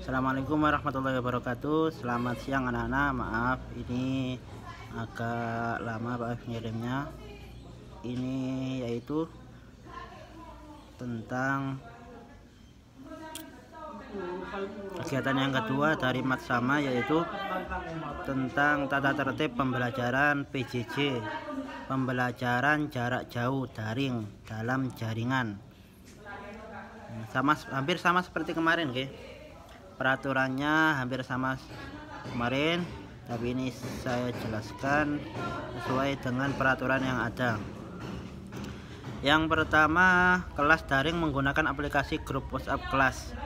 Assalamualaikum warahmatullahi wabarakatuh. Selamat siang anak-anak. Maaf ini agak lama Pak ngirimnya. Ini yaitu tentang kegiatan yang kedua dari Mat Sama, yaitu tentang tata tertib pembelajaran PJJ, pembelajaran jarak jauh daring dalam jaringan. Hampir sama seperti kemarin, oke? Peraturannya hampir sama kemarin, tapi ini saya jelaskan sesuai dengan peraturan yang ada. Yang pertama, kelas daring menggunakan aplikasi grup WhatsApp kelas.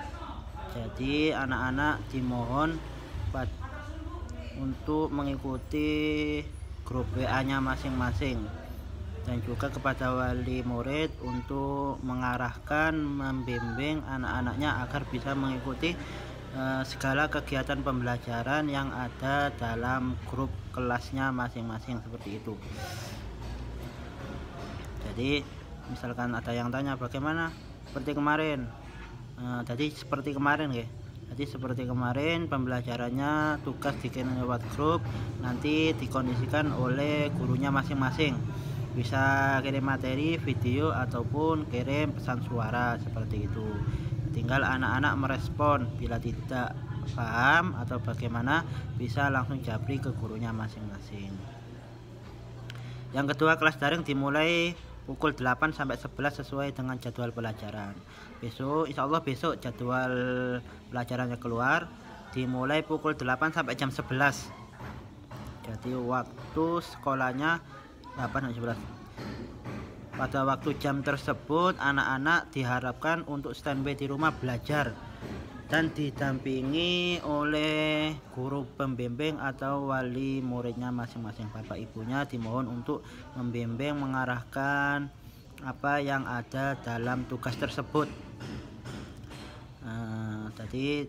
Jadi anak-anak dimohon untuk mengikuti grup WA-nya masing-masing, dan juga kepada wali murid untuk mengarahkan, membimbing anak-anaknya agar bisa mengikuti segala kegiatan pembelajaran yang ada dalam grup kelasnya masing-masing, seperti itu. Jadi misalkan ada yang tanya bagaimana seperti kemarin, jadi seperti kemarin pembelajarannya tugas dikirim lewat grup, nanti dikondisikan oleh gurunya masing-masing, bisa kirim materi, video, ataupun kirim pesan suara, seperti itu. Tinggal anak-anak merespon, bila tidak paham atau bagaimana bisa langsung japri ke gurunya masing-masing. Yang kedua, kelas daring dimulai pukul 8 sampai 11 sesuai dengan jadwal pelajaran. Insya Allah besok jadwal pelajarannya keluar, dimulai pukul 8 sampai jam 11. Jadi waktu sekolahnya 8 sampai 11. Pada waktu jam tersebut anak-anak diharapkan untuk standby di rumah belajar dan didampingi oleh guru pembimbing atau wali muridnya masing-masing. Bapak ibunya dimohon untuk membimbing, mengarahkan apa yang ada dalam tugas tersebut. Jadi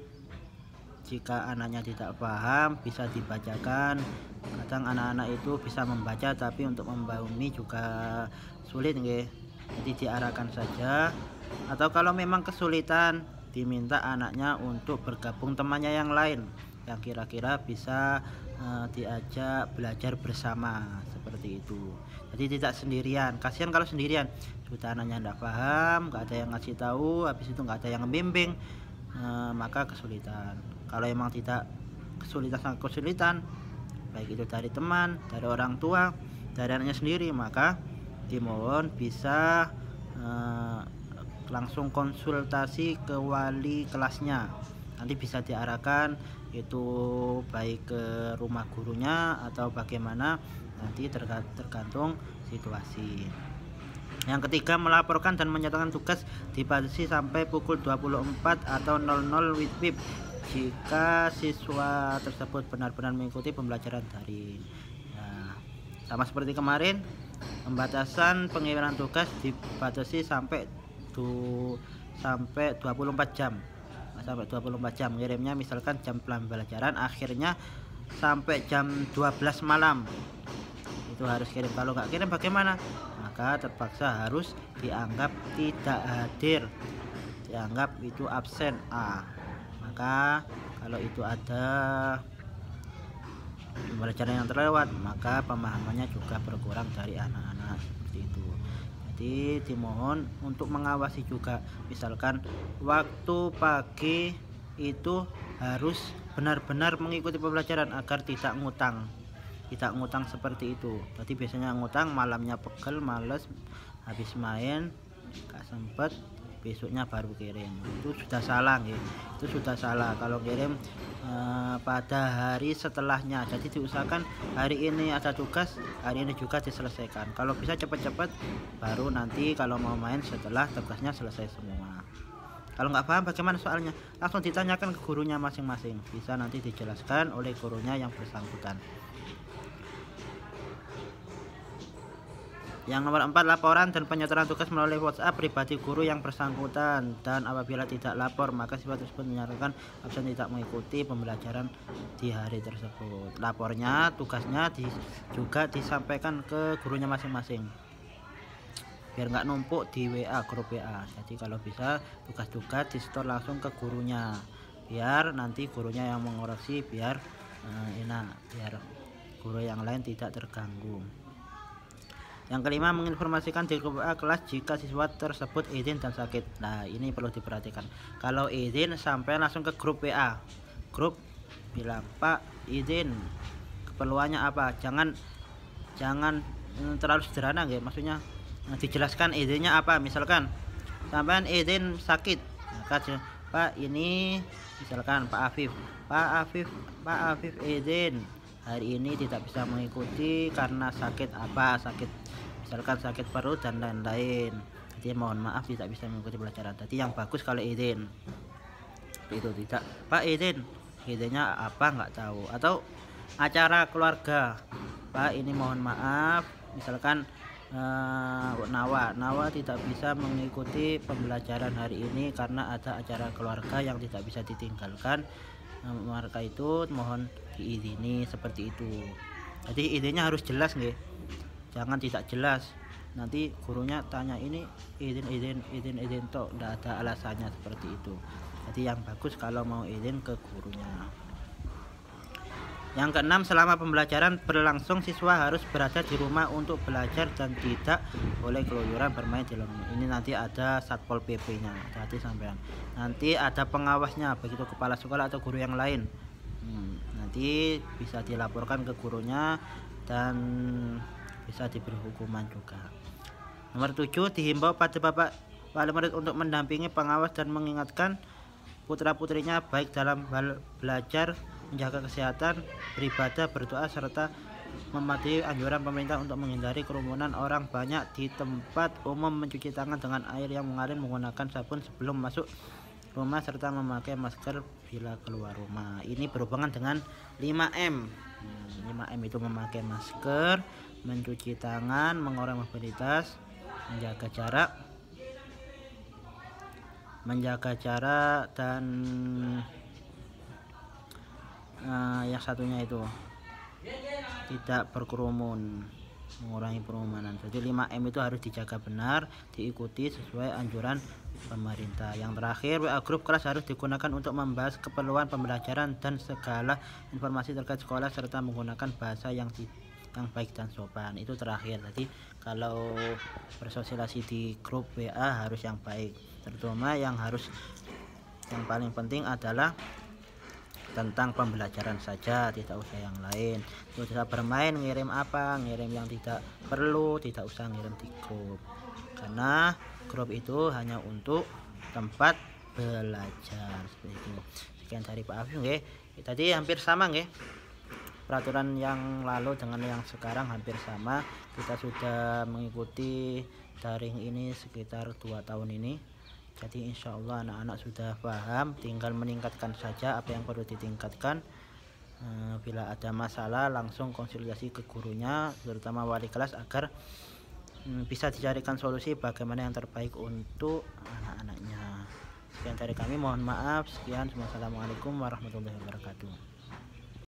jika anaknya tidak paham bisa dibacakan. Kadang anak-anak itu bisa membaca, tapi untuk memahami juga sulit, nggih. Jadi diarahkan saja, atau kalau memang kesulitan diminta anaknya untuk bergabung temannya yang lain yang kira-kira bisa diajak belajar bersama, seperti itu. Jadi tidak sendirian, kasihan kalau sendirian, sudah anaknya tidak paham, nggak ada yang ngasih tahu, habis itu nggak ada yang membimbing, maka kesulitan. Kalau emang tidak kesulitan, baik itu dari teman, dari orang tua, dari anaknya sendiri, maka dimohon bisa langsung konsultasi ke wali kelasnya. Nanti bisa diarahkan itu baik ke rumah gurunya atau bagaimana, nanti tergantung situasi. Yang ketiga, melaporkan dan menyatakan tugas dibatasi sampai pukul 24 atau 00 WIB jika siswa tersebut benar-benar mengikuti pembelajaran daring. Nah, sama seperti kemarin, pembatasan pengiriman tugas dibatasi sampai 24 jam. Sampai 24 jam ngirimnya, misalkan jam pembelajaran akhirnya sampai jam 12 malam itu harus kirim. Kalau nggak kirim bagaimana? Maka terpaksa harus dianggap tidak hadir, dianggap itu absen A. Maka kalau itu ada pembelajaran yang terlewat, maka pemahamannya juga berkurang dari anak-anak, seperti itu. Jadi dimohon untuk mengawasi juga, misalkan waktu pagi itu harus benar-benar mengikuti pembelajaran agar tidak ngutang seperti itu. Jadi biasanya ngutang, malamnya pegel, males, habis main gak sempet, besoknya baru kirim. Itu sudah salah, ya. Itu sudah salah kalau kirim pada hari setelahnya. Jadi diusahakan hari ini ada tugas, hari ini juga diselesaikan. Kalau bisa cepat-cepat, baru nanti kalau mau main setelah tugasnya selesai semua. Kalau nggak paham bagaimana soalnya, langsung ditanyakan ke gurunya masing-masing, bisa nanti dijelaskan oleh gurunya yang bersangkutan. Yang nomor 4, laporan dan penyetoran tugas melalui WhatsApp pribadi guru yang bersangkutan, dan apabila tidak lapor maka siswa tersebut menyatakan absen, tidak mengikuti pembelajaran di hari tersebut. Lapornya, tugasnya juga disampaikan ke gurunya masing-masing biar nggak numpuk di WA, grup WA. Jadi kalau bisa tugas-tugas di store langsung ke gurunya biar nanti gurunya yang mengoreksi, biar enak, biar guru yang lain tidak terganggu. Yang kelima, menginformasikan di grup WA kelas jika siswa tersebut izin dan sakit. Nah, ini perlu diperhatikan. Kalau izin sampai langsung ke grup WA, grup bilang, Pak izin, keperluannya apa. Jangan terlalu sederhana ya, maksudnya dijelaskan izinnya apa. Misalkan sampean izin sakit, maka Pak ini misalkan Pak Afif izin hari ini tidak bisa mengikuti karena sakit apa, misalkan sakit perut dan lain-lain, jadi mohon maaf tidak bisa mengikuti pelajaran. Jadi yang bagus kalau izin itu, tidak Pak izinnya apa nggak tahu, atau acara keluarga, Pak ini mohon maaf misalkan Nawa tidak bisa mengikuti pembelajaran hari ini karena ada acara keluarga yang tidak bisa ditinggalkan, maka itu mohon diizini, seperti itu. Jadi izinnya harus jelas nih, jangan tidak jelas, nanti gurunya tanya ini izin toh, tidak ada alasannya, seperti itu. Jadi yang bagus kalau mau izin ke gurunya. Yang keenam, selama pembelajaran berlangsung siswa harus berada di rumah untuk belajar dan tidak boleh keluyuran bermain di luar rumah. Ini nanti ada Satpol PP nya, jadi sampean nanti ada pengawasnya, begitu kepala sekolah atau guru yang lain. Nanti bisa dilaporkan ke gurunya dan bisa diberi hukuman juga. Nomor 7, dihimbau pada bapak wali murid untuk mendampingi pengawas dan mengingatkan putra-putrinya baik dalam hal belajar, menjaga kesehatan, beribadah, berdoa, serta mematuhi anjuran pemerintah untuk menghindari kerumunan orang banyak di tempat umum, mencuci tangan dengan air yang mengalir, menggunakan sabun sebelum masuk rumah, serta memakai masker bila keluar rumah. Ini berhubungan dengan 5M. 5M itu memakai masker, mencuci tangan, mengurangi mobilitas, menjaga jarak dan yang satunya itu tidak berkerumun, mengurangi kerumunan. Jadi 5M itu harus dijaga benar, diikuti sesuai anjuran pemerintah. Yang terakhir, WA grup kelas harus digunakan untuk membahas keperluan pembelajaran dan segala informasi terkait sekolah, serta menggunakan bahasa yang baik dan sopan. Itu terakhir. Jadi kalau bersosialisasi di grup WA harus yang baik, terutama yang paling penting adalah tentang pembelajaran saja, tidak usah yang lain. Tidak usah bermain, ngirim yang tidak perlu, tidak usah ngirim di grup, karena grup itu hanya untuk tempat belajar, seperti itu. Sekian dari Pak Afif nggih. Tadi hampir sama nggih, peraturan yang lalu dengan yang sekarang hampir sama. Kita sudah mengikuti daring ini sekitar 2 tahun ini. Jadi insya Allah anak-anak sudah paham, tinggal meningkatkan saja apa yang perlu ditingkatkan. Bila ada masalah langsung konsultasi ke gurunya, terutama wali kelas, agar bisa dicarikan solusi bagaimana yang terbaik untuk anak-anaknya. Sekian dari kami, mohon maaf. Sekian, Assalamualaikum warahmatullahi wabarakatuh.